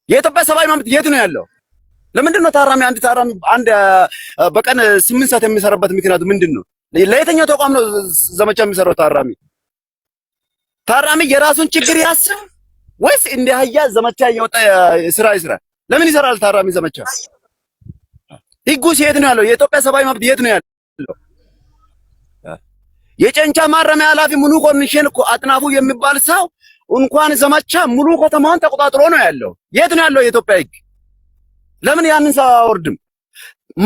የኢትዮጵያ ሰብአዊ መብት የት ነው ያለው? ለምንድን ነው ታራሚ አንድ በቀን 8 ሰዓት የሚሰራበት ምክንያቱ ምንድን ነው? ለየትኛው ተቋም ነው ዘመቻ የሚሰራው? ታራሚ የራሱን ችግር ያስብ ወይስ እንደ አህያ ዘመቻ እየወጣ ስራ ይስራ? ለምን ይሰራል ታራሚ ዘመቻ? ህጉስ የት ነው ያለው? የኢትዮጵያ ሰብአዊ መብት የት ነው ያለው? የጨንቻ ማረሚያ ኃላፊ ሙሉ ኮሚሽን እኮ አጥናፉ የሚባል ሰው እንኳን ዘመቻ ሙሉ ከተማውን ተቆጣጥሮ ነው ያለው። የት ነው ያለው የኢትዮጵያ ህግ? ለምን ያንን ሰው አወርድም?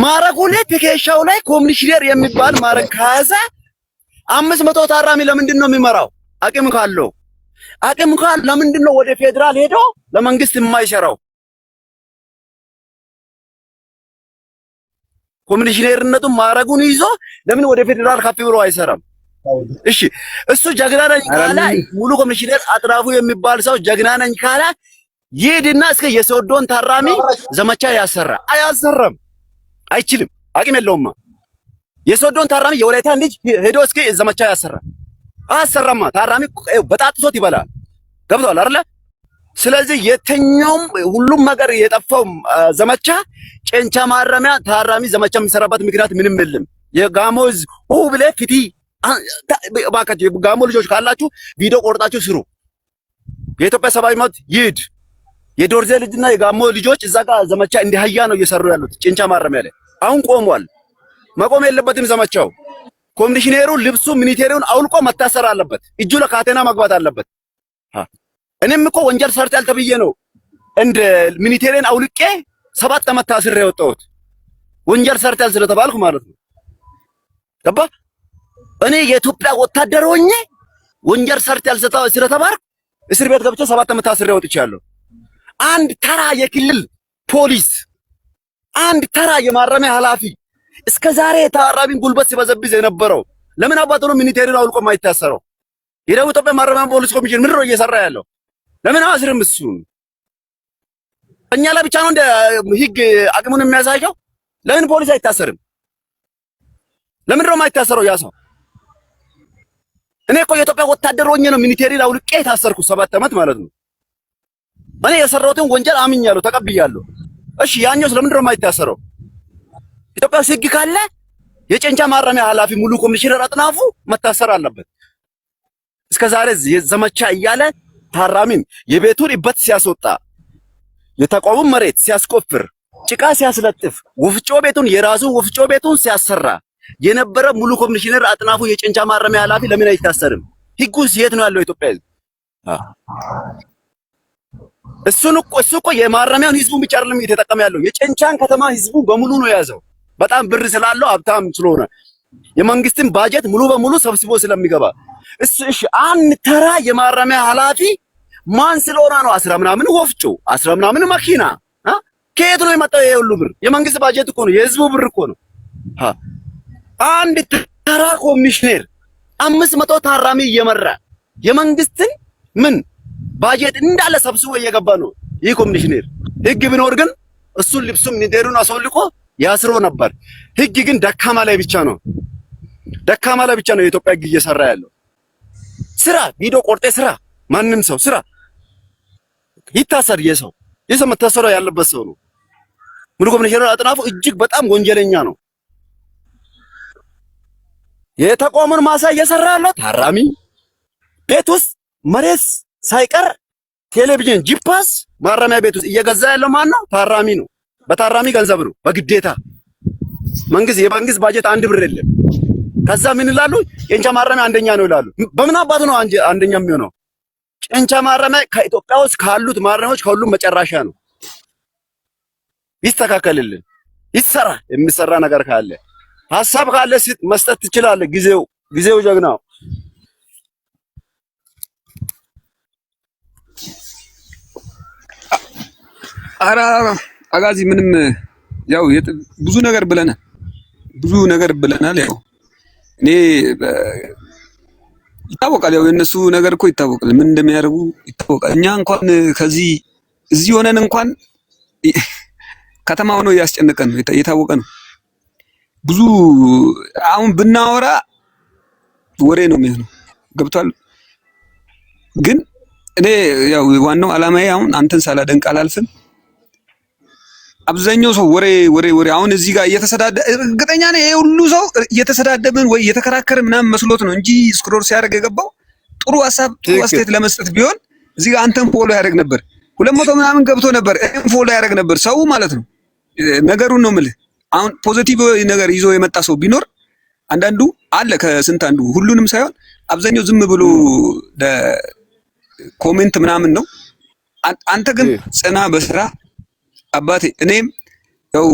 ማረጉ ላይ ትከሻው ላይ ኮሚሽነር የሚባል ማረግ ከያዘ 500 ታራሚ ለምንድን ነው የሚመራው? አቅም ካለው ለምንድን ነው ወደ ፌዴራል ሄዶ ለመንግስት የማይሰራው? ኮሚሽነርነቱን ማረጉን ይዞ ለምን ወደ ፌዴራል ከፍ ብሎ አይሰራም? እሺ እሱ ጀግና ነኝ ካለ ሙሉ ኮሚሽነር አጥራፉ የሚባል ሰው ጀግና ነኝ ካለ ይሄድና እስከ የሶዶን ታራሚ ዘመቻ ያሰራ። አያሰራም፣ አይችልም፣ አቅም የለውም። የሶዶን ታራሚ የወላይታ ልጅ ሄዶ እስከ ዘመቻ ያሰራ አያሰራማ። ታራሚ በጣጥሶት ይበላል። ገብቷል አይደለ? ስለዚህ የትኛውም ሁሉም ነገር የጠፋው ዘመቻ ጨንቻ ማረሚያ ታራሚ ዘመቻ የሚሰራበት ምክንያት ምንም የለም። የጋሞ ህዝብ ብለ ፊቲ ባካችሁ የጋሞ ልጆች ካላችሁ ቪዲዮ ቆርጣችሁ ስሩ። የኢትዮጵያ ሰብአዊ መብት ይድ የዶርዜ ልጅና የጋሞ ልጆች እዛ ጋር ዘመቻ እንደ አህያ ነው እየሰሩ ያሉት ጨንቻ ማረሚያ ላይ። አሁን ቆሟል። መቆም የለበትም ዘመቻው። ኮሚሽነሩ ልብሱ ሚኒቴሪውን አውልቆ መታሰር አለበት። እጁ ለካቴና መግባት አለበት። እኔም እኮ ወንጀል ሰርቷል ተብዬ ነው እንደ ሚኒቴሪን አውልቄ 7 ዓመት ታስሬ የወጣሁት ወንጀል ሰርቷል ስለተባልኩ ማለት ነው። ገባ? እኔ የኢትዮጵያ ወታደር ሆኜ ወንጀል ሰርቷል ስለተባልኩ እስር ቤት ገብቼ 7 ዓመት ታስሬ ወጥቻለሁ። አንድ ተራ የክልል ፖሊስ፣ አንድ ተራ የማረሚያ ኃላፊ እስከ ዛሬ ታራሚን ጉልበት ሲበዘብዝ የነበረው ለምን አባቱ ነው ሚኒቴሪን አውልቆ የማይታሰረው? የደቡብ ኢትዮጵያ ማረሚያ ፖሊስ ኮሚሽን ምንድን ነው እየሰራ ያለው? ለምን አስርም? እሱን እኛ ላይ ብቻ ነው እንደ ህግ አቅሙን የሚያሳየው? ለምን ፖሊስ አይታሰርም? ለምን ነው የማይታሰረው ያ ሰው? እኔ እኮ የኢትዮጵያ ወታደር ሆኜ ነው ሚኒቴሪን አውልቄ የታሰርኩት 7 ዓመት ማለት ነው። እኔ የሰራሁትን ወንጀል አምኛለሁ፣ ተቀብያለሁ። እሺ ያኛውስ ለምን ነው የማይታሰረው? ኢትዮጵያ ህግ ካለ የጨንቻ ማረሚያ ኃላፊ ሙሉ ኮሚሽነር አጥናፉ መታሰር አለበት። እስከዛሬ ዘመቻ እያለ ታራሚን የቤቱን እበት ሲያስወጣ፣ የተቋሙን መሬት ሲያስቆፍር፣ ጭቃ ሲያስለጥፍ፣ ወፍጮ ቤቱን የራሱ ወፍጮ ቤቱን ሲያሰራ የነበረ ሙሉ ኮሚሽነር አጥናፉ የጨንቻ ማረሚያ ኃላፊ ለምን አይታሰርም? ህጉስ የት ነው ያለው? ኢትዮጵያ ህዝብ እሱ እኮ የማረሚያውን ህዝቡን ብቻ አይደለም እየተጠቀመ ያለው የጨንቻን ከተማ ህዝቡ በሙሉ ነው የያዘው። በጣም ብር ስላለው ሀብታም ስለሆነ የመንግስትን ባጀት ሙሉ በሙሉ ሰብስቦ ስለሚገባ እሺ አንድ ተራ የማረሚያ ኃላፊ ማን ስለሆነ ነው 10 ምናምን ወፍጮ 10 ምናምን መኪና ከየት ነው የመጣው? ይሄ ሁሉ ብር የመንግስት ባጀት እኮ ነው፣ የህዝቡ ብር እኮ ነው። አንድ ተራ ኮሚሽነር 500 ታራሚ እየመራ የመንግስትን ምን ባጀት እንዳለ ሰብስቦ እየገባ ነው ይህ ኮሚሽነር። ህግ ቢኖር ግን እሱን ልብሱም ሚኒቴሩን አስወልቆ ያስሮ ነበር። ህግ ግን ደካማ ላይ ብቻ ነው የኢትዮጵያ ህግ እየሰራ ያለው። ስራ ቪዲዮ ቆርጤ ስራ፣ ማንም ሰው ስራ ይታሰር። የሰው መታሰር ያለበት ሰው ነው። ሙሉ ኮሚሽነር አጥናፉ እጅግ በጣም ወንጀለኛ ነው። የተቋሙን ማሳ እየሰራ ያለው ታራሚ ቤት ውስጥ መሬት ሳይቀር ቴሌቪዥን ጂፓስ ማረሚያ ቤት ውስጥ እየገዛ ያለው ማን ነው? ታራሚ ነው። በታራሚ ገንዘብ ነው በግዴታ የመንግስት ባጀት 1 ብር የለም። ከዛ ምን ይላሉ? ጨንቻ ማረሚያ አንደኛ ነው ይላሉ። በምን አባቱ ነው አንደኛ የሚሆነው? ጨንቻ ማረሚያ ከኢትዮጵያ ውስጥ ካሉት ማረሚያዎች ከሁሉም መጨረሻ ነው። ይስተካከልልን፣ ይሰራ። የሚሰራ ነገር ካለ ሐሳብ ካለ መስጠት ትችላለህ። ጊዜው ጀግናው አራ አጋዚ ምንም ያው ብዙ ነገር ብለናል። ያው እኔ ይታወቃል፣ ያው የነሱ ነገር እኮ ይታወቃል፣ ምን እንደሚያደርጉ ይታወቃል። እኛ እንኳን እዚህ ሆነን እንኳን ከተማው ነው ያስጨነቀን ነው፣ የታወቀ ነው። ብዙ አሁን ብናወራ ወሬ ነው የሚሆነው። ገብቷል። ግን እኔ ያው ዋናው አላማዬ አሁን አንተን ሳላደንቅ አላልፍም። አብዛኛው ሰው ወሬ ወሬ ወሬ አሁን እዚህ ጋር እርግጠኛ ነኝ ይሄ ሁሉ ሰው እየተሰዳደብን ወይ እየተከራከርን ምናምን መስሎት ነው እንጂ ስክሮል ሲያደርግ የገባው ጥሩ ሀሳብ ጥሩ አስተያየት ለመስጠት ቢሆን እዚህ ጋር አንተን ፎሎ ያደርግ ነበር። 200 ምናምን ገብቶ ነበር ፎሎ ያደርግ ነበር ሰው ማለት ነው። ነገሩን ነው የምልህ። አሁን ፖዚቲቭ ነገር ይዞ የመጣ ሰው ቢኖር አንዳንዱ አለ ከስንት አንዱ፣ ሁሉንም ሳይሆን አብዛኛው ዝም ብሎ ለኮሜንት ምናምን ነው። አንተ ግን ጽና በስራ አባቴ። እኔም ያው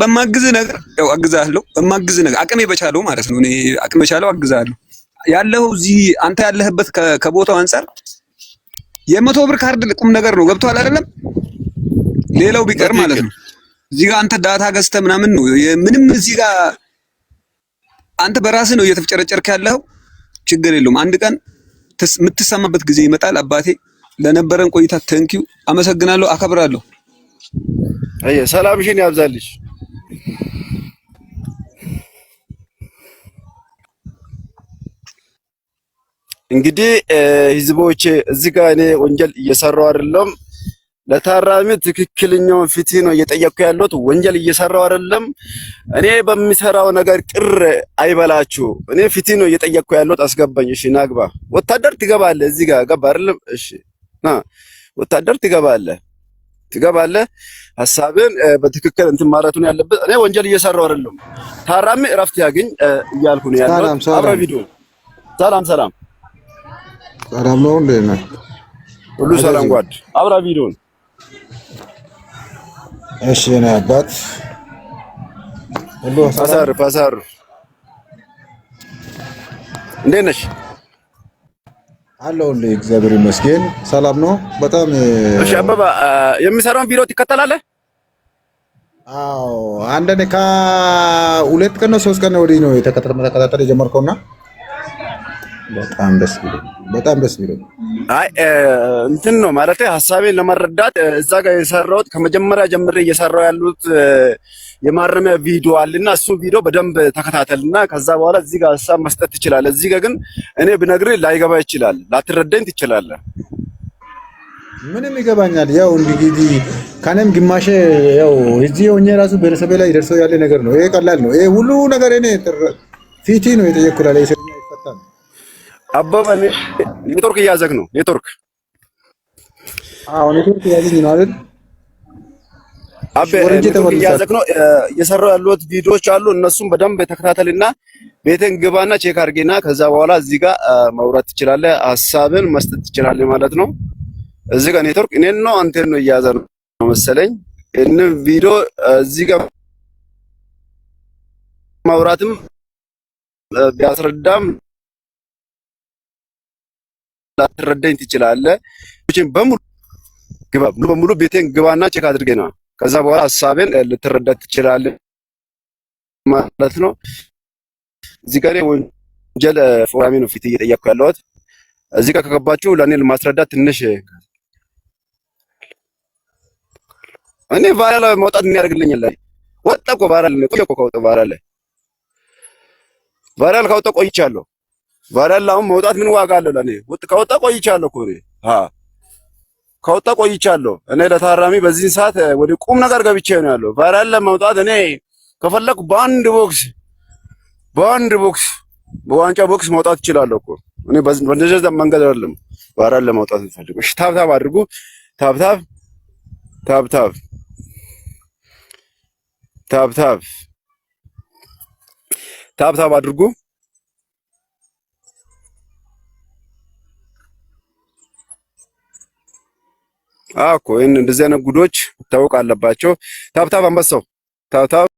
በማግዝ ነገር ያው አግዛለሁ፣ በማግዝ ነገር አቅሜ በቻለው ማለት ነው። እኔ አቅሜ በቻለው አግዛለሁ። ያለው እዚህ አንተ ያለህበት ከቦታው አንፃር የ100 ብር ካርድ ቁም ነገር ነው። ገብቶሃል አይደለም? ሌላው ቢቀር ማለት ነው እዚህ ጋር አንተ ዳታ ገዝተህ ምናምን ነው ምንም እዚህ ጋር አንተ በራስህ ነው እየተፍጨረጨርክ ያለው። ችግር የለውም። አንድ ቀን የምትሰማበት ጊዜ ይመጣል። አባቴ ለነበረን ቆይታ ቴንኪው፣ አመሰግናለሁ፣ አከብራለሁ። ሰላምሽን ያብዛልሽ። እንግዲህ ህዝቦቼ እዚህ ጋር እኔ ወንጀል እየሰራው አይደለም። ለታራሚ ትክክለኛውን ፍትህ ነው እየጠየቅኩ ያለሁት። ወንጀል እየሰራው አይደለም። እኔ በሚሰራው ነገር ቅር አይበላችሁ። እኔ ፍትህ ነው እየጠየቅኩ ያለሁት። አስገባኝ። እሺ ናግባ። ወታደር ትገባለህ። እዚህ ጋር ገባ አይደለም? እሺ ና ወታደር ትገባለህ። ሐሳብን በትክክል እንትን ማለቱን ያለበት። እኔ ወንጀል እየሰራው አይደለም። ታራሚ እረፍት ያገኝ እያልኩ ነው ያለሁት። አብራ ቪዲዮ ሰላም ሰላም ነው እንዴ? ሁሉ ሰላም ጓድ። አብራ ቪዲዮን እሺ ነው አባት ሁሉ ፓሳር እንዴት ነሽ? አለሁልህ እግዚአብሔር ይመስገን ሰላም ነው በጣም። እሺ አበባ የሚሰራውን ቪዲዮ ትከተላለህ? አዎ አንደኔ ከሁለት ቀን ነው 3 ቀን ወዲህ ነው መከታተል የጀመርከውና በጣም ደስ ብሎኝ አይ እንትን ነው ማለት ሐሳቤን ለመረዳት እዛ ጋር የሰራሁት ከመጀመሪያ ጀምሬ እየሰራው ያሉት የማረሚያ ቪዲዮ አለና እሱ ቪዲዮ በደንብ ተከታተልና ከዛ በኋላ እዚህ ጋር ሐሳብ መስጠት ትችላለህ። እዚህ ጋር ግን እኔ ብነግርህ ላይገባ ይችላል፣ ላትረዳኝ ትችላለህ። ምንም ይገባኛል። ያው እንግዲህ ከኔም ግማሽ ያው እዚህ ሆኜ ራሱ ቤተሰቤ ላይ ደርሰው ያለ ነገር ነው። ይሄ ቀላል ነው። ይሄ ሁሉ ነገር እኔ ፊቲ ነው የጠየቅኩት ላይ ሰኛ ይፈታል። አበባ ኔትወርክ እያዘግ ነው። ኔትወርክ ኔትወርክ እያዘግ ነው አይደል? ኔትወርክ እያዘግ ነው። እየሰራው ያሉት ቪዲዮዎች አሉ። እነሱም በደንብ ተከታተልና ቤትን ግባና ቼክ አድርጌና ከዛ በኋላ እዚህ ጋር ማውራት ትችላለህ፣ ሐሳብን መስጠት ትችላለህ ማለት ነው። እዚህ ጋር ኔትወርክ እኔን ነው አንተን ነው እያዘ ነው መሰለኝ። እንን ቪዲዮ እዚህ ጋር ማውራትም ቢያስረዳም ላትረዳኝ ትችላለህ። በሙሉ ቤቴን ግባና ቼክ አድርገና ከዛ በኋላ ሐሳቤን ልትረዳ ትችላለህ ማለት ነው። እዚህ ጋር ወንጀል ፎራሚ ነው ፊት እየጠየቅኩ ያለሁት። እዚህ ጋር ከገባችሁ ለኔ ለማስረዳት ትንሽ እኔ ቫይራል መውጣት የሚያደርግልኝ ላይ ወጣ እኮ ቫይራል ነው። ቆይ እኮ ከወጣ ቫይራል ካወጣ ቆይቻለሁ። ቫይራል አሁን መውጣት ምን ዋጋ አለው ለኔ? ከወጣ ቆይቻለሁ እኮ እኔ ከወጣ ቆይቻለሁ። እኔ ለታራሚ በዚህ ሰዓት ወደ ቁም ነገር ገብቼ ነው ያለው። ቫይራል ለመውጣት እኔ ከፈለኩ በአንድ ቦክስ በዋንጫ ቦክስ መውጣት እችላለሁ እኮ እኔ በእንደዚህ መንገድ አይደለም ቫይራል ለመውጣት እንፈልገው። እሺ ታብታብ አድርጉ። ታብታብ አድርጉ። እኮ እንደዚህ አይነት ጉዶች ታውቅ አለባቸው። ታብታብ አንበሳው ታብታብ